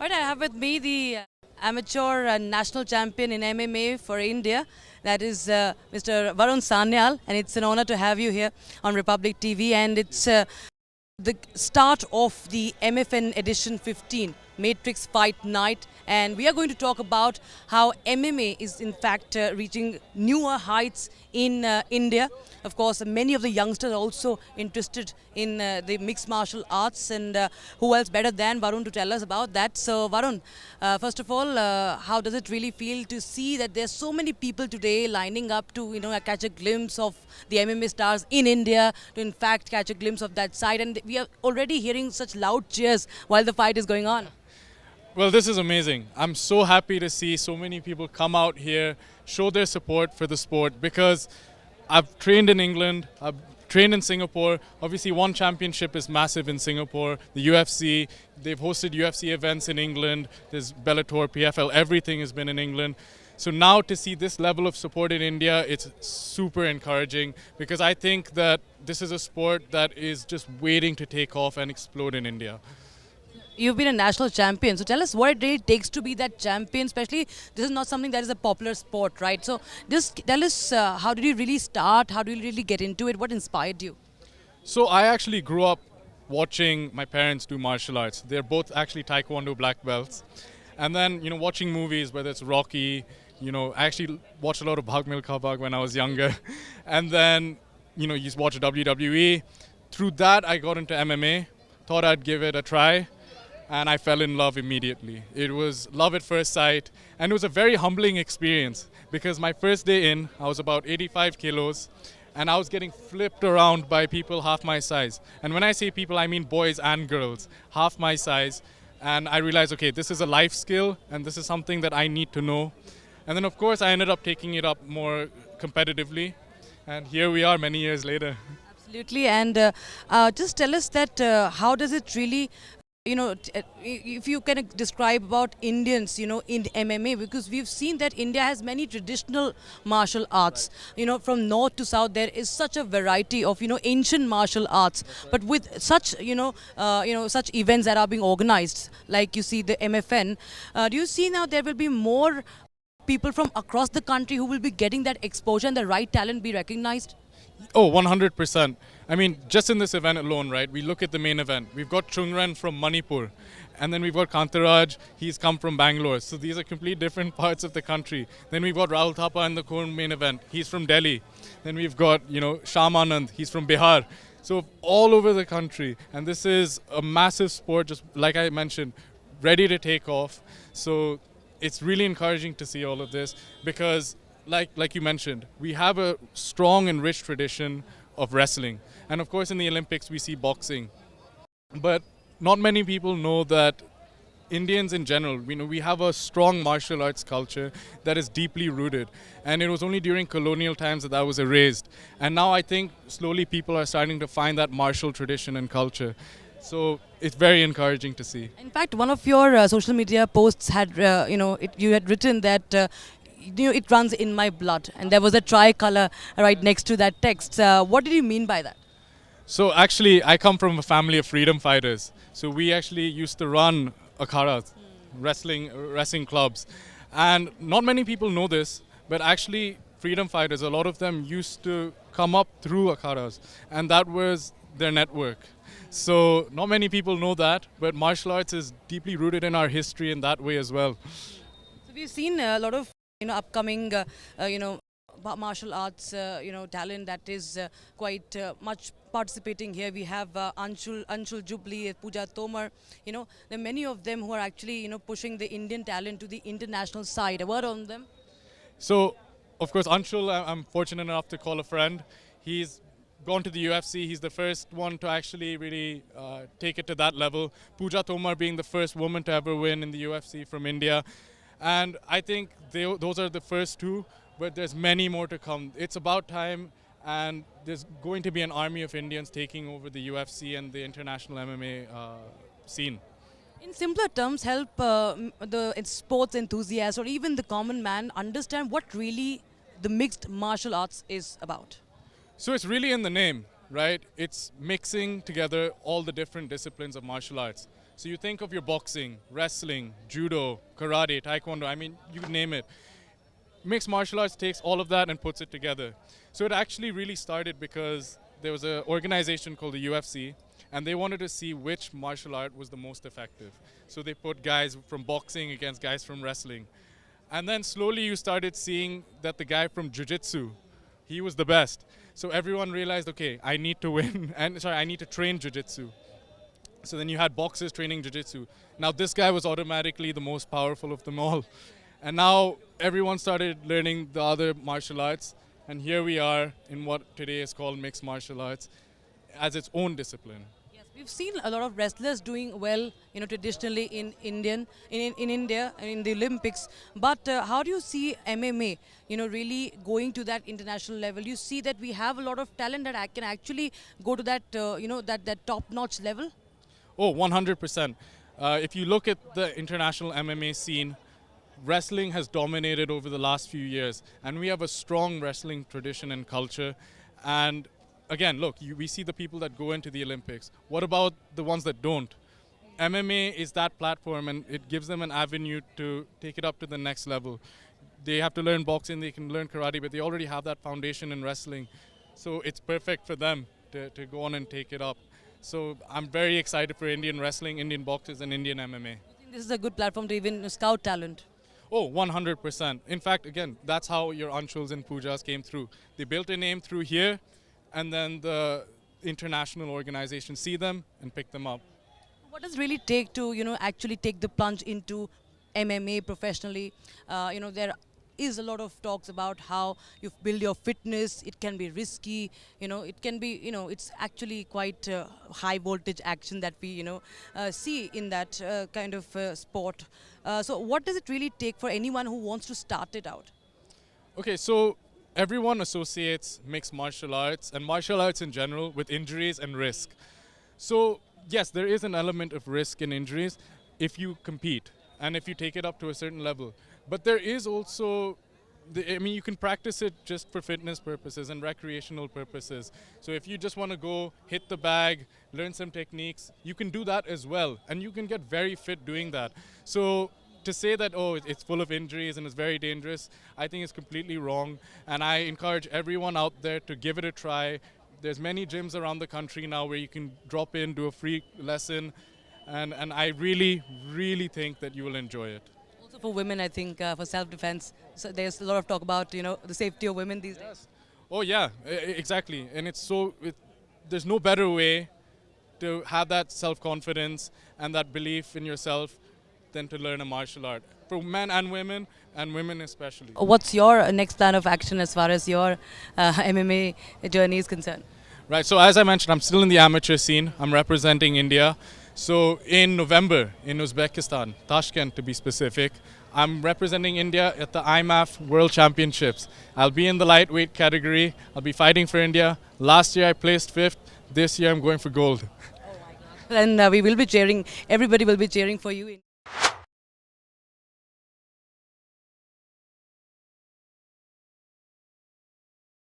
Right, I have with me the amateur and national champion in MMA for India. That is Mr. Varun Sanyal, and it's an honor to have you here on Republic TV. And it's the start of the MFN Edition 15 Matrix Fight Night, and we are going to talk about how MMA is in fact reaching newer heights in India. Of course, many of the youngsters are also interested in the mixed martial arts, and who else better than Varun to tell us about that. So Varun, first of all, how does it really feel to see that there's so many people today lining up to catch a glimpse of the MMA stars in India, to in fact catch a glimpse of that side, and we are already hearing such loud cheers while the fight is going on? Well, this is amazing. I'm so happy to see so many people come out here, show their support for the sport, because I've trained in England, I've trained in Singapore. Obviously, one championship is massive in Singapore. The UFC, they've hosted UFC events in England. There's Bellator, PFL, everything has been in England. So now to see this level of support in India, it's super encouraging, because I think that this is a sport that is just waiting to take off and explode in India. You've been a national champion, so tell us what it really takes to be that champion, especially this is not something that is a popular sport, right? So just tell us, how did you really start? How did you really get into it? What inspired you? So I actually grew up watching my parents do martial arts. They're both actually Taekwondo black belts. And then, watching movies, whether it's Rocky, I actually watched a lot of Bhag Milkha Bhag when I was younger. And then, you watch WWE. Through that, I got into MMA, thought I'd give it a try. And I fell in love immediately. It was love at first sight, and it was a very humbling experience, because my first day in, I was about 85 kilos, and I was getting flipped around by people half my size. And when I say people, I mean boys and girls, half my size. And I realized, okay, this is a life skill, and this is something that I need to know. And then, of course, I ended up taking it up more competitively, and here we are many years later. Absolutely, and just tell us that how does it really, if you can describe about Indians, in MMA, because we've seen that India has many traditional martial arts. From north to south, there is such a variety of, ancient martial arts. But with such, such events that are being organized, like you see the MFN, do you see now there will be more people from across the country who will be getting that exposure and the right talent be recognized? Oh, 100%. I mean, just in this event alone, right, we look at the main event. We've got Chungran from Manipur, and then we've got Kantaraj, he's come from Bangalore. So these are completely different parts of the country. Then we've got Rahul Thapa in the main event, he's from Delhi. Then we've got, Sham Anand, he's from Bihar. So all over the country, and this is a massive sport, just like I mentioned, ready to take off. So it's really encouraging to see all of this, because like you mentioned, we have a strong and rich tradition of wrestling. And of course, in the Olympics, we see boxing. But not many people know that Indians in general, we have a strong martial arts culture that is deeply rooted. And it was only during colonial times that was erased. And now I think slowly people are starting to find that martial tradition and culture. So it's very encouraging to see. In fact, one of your social media posts had, you had written that it runs in my blood, and there was a tricolor right next to that text. What did you mean by that? So actually, I come from a family of freedom fighters. So we actually used to run akhadas, wrestling clubs. And not many people know this, but actually freedom fighters, a lot of them used to come up through akhadas, and that was their network. So not many people know that, but martial arts is deeply rooted in our history in that way as well. So we've seen a lot of upcoming martial arts talent that is quite much participating here. We have Anshul, Jubli, Puja, Tomar. There are many of them who are actually pushing the Indian talent to the international side. A word on them? So of course, Anshul, I'm fortunate enough to call a friend. He's gone to the UFC. He's the first one to actually really take it to that level. Puja Tomar being the first woman to ever win in the UFC from India. And I think those are the first two, but there's many more to come. It's about time, and there's going to be an army of Indians taking over the UFC and the international MMA scene. In simpler terms, help the sports enthusiast or even the common man understand what really the mixed martial arts is about. So it's really in the name, right? It's mixing together all the different disciplines of martial arts. So you think of your boxing, wrestling, judo, karate, taekwondo, I mean, you name it. Mixed martial arts takes all of that and puts it together. So it actually really started because there was an organization called the UFC, and they wanted to see which martial art was the most effective. So they put guys from boxing against guys from wrestling. And then slowly you started seeing that the guy from jiu-jitsu, he was the best. So everyone realized, okay, I need to win, and I need to train jiu-jitsu. So then you had boxers training jiu-jitsu. Now this guy was automatically the most powerful of them all. And now everyone started learning the other martial arts. And here we are in what today is called mixed martial arts as its own discipline. Yes, we've seen a lot of wrestlers doing well, traditionally in India and in the Olympics. But how do you see MMA, really going to that international level? You see that we have a lot of talent that can actually go to that, that top-notch level? Oh, 100%. If you look at the international MMA scene, wrestling has dominated over the last few years, and we have a strong wrestling tradition and culture. And again, look, we see the people that go into the Olympics. What about the ones that don't? MMA is that platform, and it gives them an avenue to take it up to the next level. They have to learn boxing, they can learn karate, but they already have that foundation in wrestling. So it's perfect for them to go on and take it up. So I'm very excited for Indian wrestling, Indian boxers, and Indian MMA. I think this is a good platform to even scout talent. Oh, 100%. In fact, again, that's how your Anshuls and Pujas came through. They built a name through here, and then the international organizations see them and pick them up. What does it really take to, actually take the plunge into MMA professionally? There is a lot of talks about how you build your fitness. It can be risky. It can be, it's actually quite high voltage action that we, see in that kind of sport. So what does it really take for anyone who wants to start it out? Okay, so everyone associates mixed martial arts and martial arts in general with injuries and risk. So yes, there is an element of risk and injuries if you compete and if you take it up to a certain level. But there is also, you can practice it just for fitness purposes and recreational purposes. So if you just want to go hit the bag, learn some techniques, you can do that as well. And you can get very fit doing that. So to say that, oh, it's full of injuries and it's very dangerous, I think is completely wrong. And I encourage everyone out there to give it a try. There's many gyms around the country now where you can drop in, do a free lesson. And I really, really think that you will enjoy it. Also for women, I think, for self-defense. So there's a lot of talk about, the safety of women these days. Oh yeah, exactly. And there's no better way to have that self-confidence and that belief in yourself than to learn a martial art. For men and women especially. What's your next plan of action as far as your MMA journey is concerned? Right, so as I mentioned, I'm still in the amateur scene. I'm representing India. So in November, in Uzbekistan, Tashkent to be specific, I'm representing India at the IMAF World Championships. I'll be in the lightweight category. I'll be fighting for India. Last year I placed 5th. This year I'm going for gold. And we will be cheering, everybody will be cheering for you.